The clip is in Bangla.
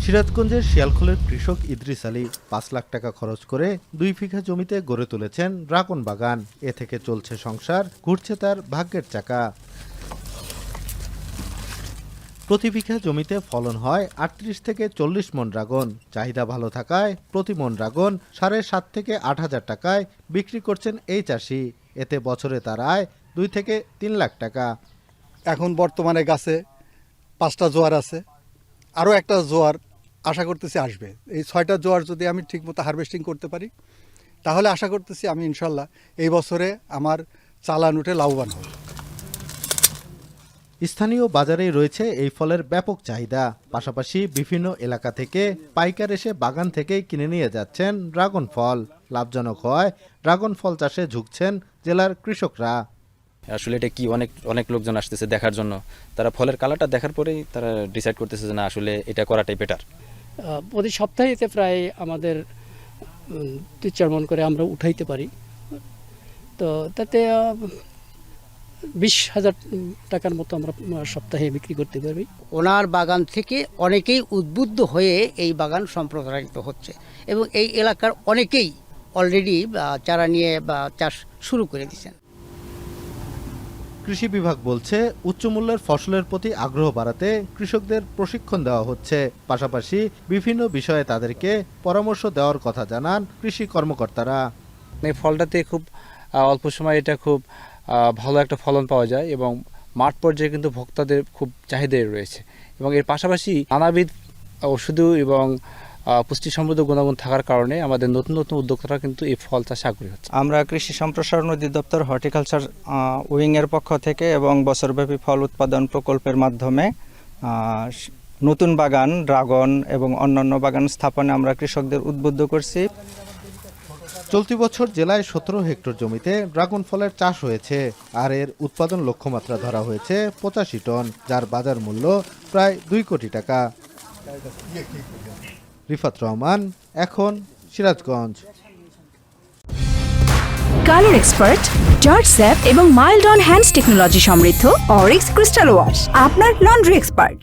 সিরাজগঞ্জের শিয়ালখোলের কৃষক ইদ্রিস আলী ৫ লাখ টাকা খরচ করে ২ বিঘা জমিতে গড়ে তুলেছেন ড্রাগন বাগান। এ থেকে চলছে সংসার, ঘুরছে তার ভাগ্যের চাকা। প্রতি বিঘা জমিতে ফলন হয় ৩৮ থেকে ৪০ মন ড্রাগন। চাহিদা ভালো থাকায় প্রতি মন ড্রাগন ৭.৫ থেকে ৮ হাজার টাকায় বিক্রি করছেন এই চাষি। এতে বছরে তার আয় ২ থেকে ৩ লাখ টাকা। এখন বর্তমানে গাছে ৫টা জোয়ার আছে, আরও একটা জোয়ার আশা করতেছি আসবে। এই ৬টা জোয়ার যদি আমি ঠিকমতো হারভেস্টিং করতে পারি, তাহলে আশা করতেছি আমি ইনশাল্লাহ এই বছরে আমার চালান উঠে লাভবান হব। স্থানীয় বাজারেই রয়েছে এই ফলের ব্যাপক চাহিদা। পাশাপাশি বিভিন্ন এলাকা থেকে পাইকার এসে বাগান থেকেই কিনে নিয়ে যাচ্ছেন ড্রাগন ফল। লাভজনক হয় ড্রাগন ফল চাষে ঝুঁকছেন জেলার কৃষকরা। আসলে এটা কি অনেক লোকজন আসতেছে দেখার জন্য। তারা ফলের কালারটা দেখার পরেই তারা ডিসাইড করতেছে যে না আসলে এটা করাটাই বেটার। প্রতি সপ্তাহেতে প্রায় আমাদের ২-৪ মণ করে আমরা উঠাইতে পারি। তো তাতে ২০,০০০ টাকার মতো আমরা সপ্তাহে বিক্রি করতে পারি। ওনার বাগান থেকে অনেকেই উদ্বুদ্ধ হয়ে এই বাগান সম্প্রসারিত হচ্ছে এবং এই এলাকার অনেকেই অলরেডি চারা নিয়ে চাষ শুরু করে দিয়েছেন। কৃষি বিভাগ বলছে উচ্চমূল্যের ফসলের প্রতি আগ্রহ বাড়াতে কৃষকদের প্রশিক্ষণ দেওয়া হচ্ছে। পাশাপাশি বিভিন্ন বিষয়ে তাদেরকে পরামর্শ দেওয়ার কথা জানান কৃষি কর্মকর্তারা। এই ফলটাতে খুব অল্প সময়ে এটা খুব ভালো একটা ফলন পাওয়া যায় এবং মাঠ পর্যায়ে কিন্তু ভোক্তাদের খুব চাহিদাই রয়েছে এবং এর পাশাপাশি নানাবিধ ওষুধ এবং পুষ্টি সমৃদ্ধ গুণাগুণ থাকার কারণে আমাদের নতুন নতুন উদ্যোক্তারা কিন্তু এই ফল চাষে আগ্রহী হচ্ছে। আমরা কৃষি সম্প্রসারণ অধিদপ্তর হর্টিকালচার উইংয়ের পক্ষ থেকে এবং বছরব্যাপী ফল উৎপাদন প্রকল্পের মাধ্যমে নতুন বাগান, ড্রাগন এবং অন্যান্য বাগান স্থাপনে আমরা কৃষকদের উদ্বুদ্ধ করছি। চলতি বছর জেলায় ১৭ হেক্টর জমিতে ড্রাগন ফলের চাষ হয়েছে, আর এর উৎপাদন লক্ষ্যমাত্রা ধরা হয়েছে ৮৫ টন, যার বাজার মূল্য প্রায় ২ কোটি টাকা। রিফাত রহমান, এখন Sirajganj. Colour expert, George sap এবং মাইল্ড অন হ্যান্ডস টেকনোলজি সমৃদ্ধ অরিক্স ক্রিস্টাল ওয়াশ আপনার লন্ড্রি এক্সপার্ট।